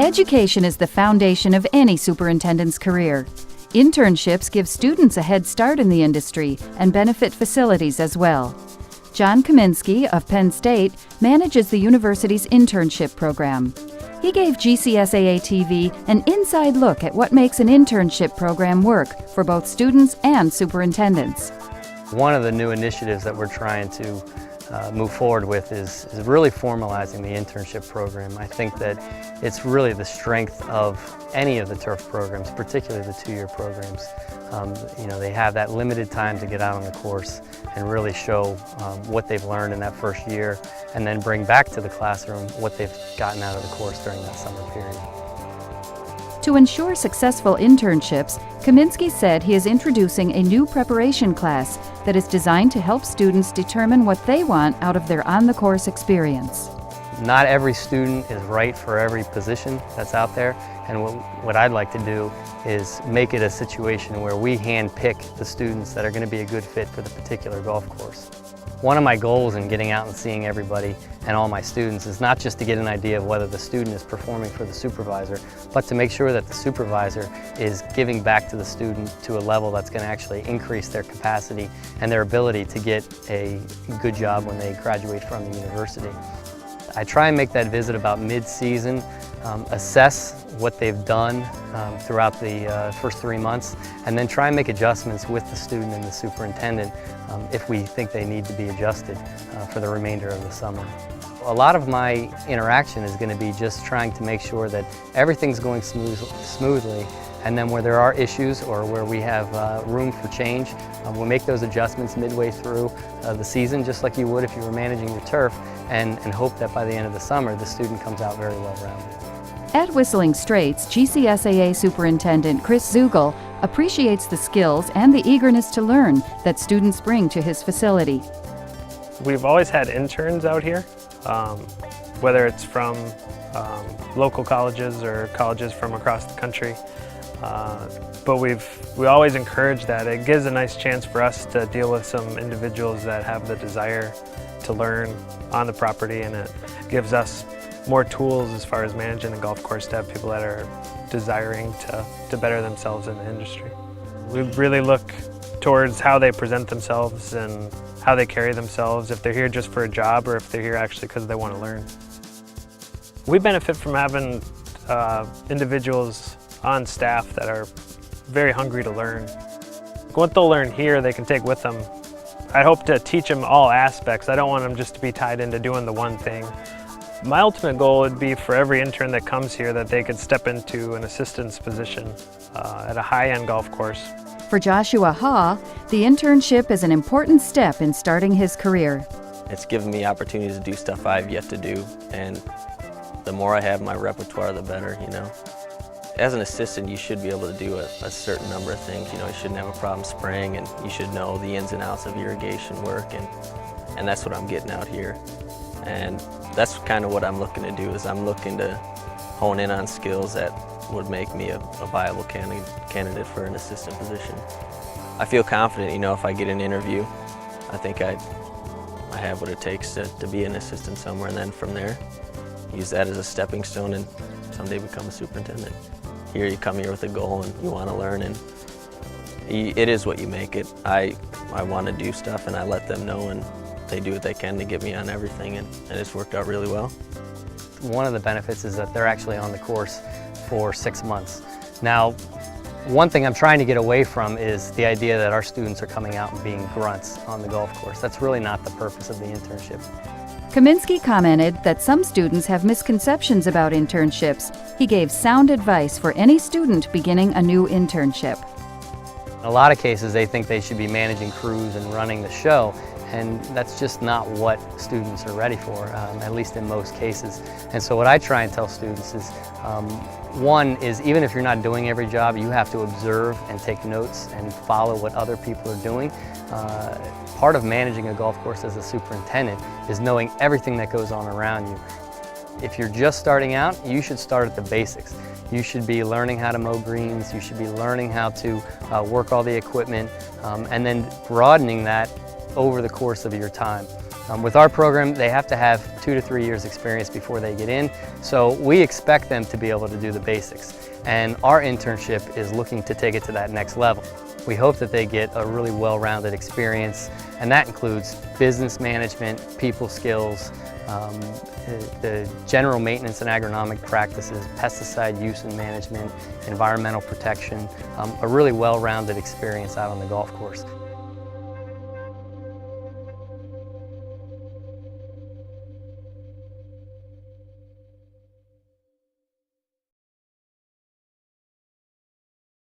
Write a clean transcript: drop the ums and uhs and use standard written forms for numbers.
Education is the foundation of any superintendent's career. Internships give students a head start in the industry and benefit facilities as well. John Kaminski of Penn State manages the university's internship program. He gave GCSAA-TV an inside look at what makes an internship program work for both students and superintendents. One of the new initiatives that we're trying to move forward with is really formalizing the internship program. I think that it's really the strength of any of the TURF programs, particularly the two-year programs. They have that limited time to get out on the course and really show what they've learned in that first year, and then bring back to the classroom what they've gotten out of the course during that summer period. To ensure successful internships, Kaminski said he is introducing a new preparation class that is designed to help students determine what they want out of their on-the-course experience. Not every student is right for every position that's out there, and what I'd like to do is make it a situation where we hand-pick the students that are going to be a good fit for the particular golf course. One of my goals in getting out and seeing everybody and all my students is not just to get an idea of whether the student is performing for the supervisor, but to make sure that the supervisor is giving back to the student to a level that's going to actually increase their capacity and their ability to get a good job when they graduate from the university. I try and make that visit about mid-season, assess what they've done throughout the first 3 months, and then try and make adjustments with the student and the superintendent if we think they need to be adjusted for the remainder of the summer. A lot of my interaction is going to be just trying to make sure that everything's going smoothly, and then where there are issues or where we have room for change, we'll make those adjustments midway through the season, just like you would if you were managing your turf, and hope that by the end of the summer the student comes out very well rounded. At Whistling Straits, GCSAA Superintendent Chris Zugel appreciates the skills and the eagerness to learn that students bring to his facility. We've always had interns out here, whether it's from local colleges or colleges from across the country. But we always encourage that. It gives a nice chance for us to deal with some individuals that have the desire to learn on the property, and it gives us more tools as far as managing the golf course to have people that are desiring to better themselves in the industry. We really look towards how they present themselves and how they carry themselves, if they're here just for a job or if they're here actually because they want to learn. We benefit from having individuals on staff that are very hungry to learn. What they'll learn here, they can take with them. I hope to teach them all aspects. I don't want them just to be tied into doing the one thing. My ultimate goal would be for every intern that comes here that they could step into an assistant's position at a high-end golf course. For Joshua Ha, the internship is an important step in starting his career. It's given me opportunities to do stuff I've yet to do, and the more I have in my repertoire, the better, you know. As an assistant, you should be able to do a certain number of things. You know, you shouldn't have a problem spraying, and you should know the ins and outs of irrigation work, and that's what I'm getting out here. And that's kind of what I'm looking to do, is I'm looking to hone in on skills that would make me a viable candidate for an assistant position. I feel confident, you know, if I get an interview, I think I have what it takes to be an assistant somewhere, and then from there, use that as a stepping stone and someday become a superintendent. Here you come here with a goal and you want to learn, and it is what you make it. I want to do stuff, and I let them know, and they do what they can to get me on everything, and it's worked out really well. One of the benefits is that they're actually on the course for 6 months. Now, one thing I'm trying to get away from is the idea that our students are coming out and being grunts on the golf course. That's really not the purpose of the internship. Kaminski commented that some students have misconceptions about internships. He gave sound advice for any student beginning a new internship. In a lot of cases, they think they should be managing crews and running the show, and that's just not what students are ready for, at least in most cases. And so what I try and tell students is, one is, even if you're not doing every job, you have to observe and take notes and follow what other people are doing. Part of managing a golf course as a superintendent is knowing everything that goes on around you. If you're just starting out, you should start at the basics. You should be learning how to mow greens, you should be learning how to work all the equipment, and then broadening that over the course of your time. With our program, they have to have 2 to 3 years experience before they get in, so we expect them to be able to do the basics. And our internship is looking to take it to that next level. We hope that they get a really well-rounded experience, and that includes business management, people skills, the general maintenance and agronomic practices, pesticide use and management, environmental protection, a really well-rounded experience out on the golf course.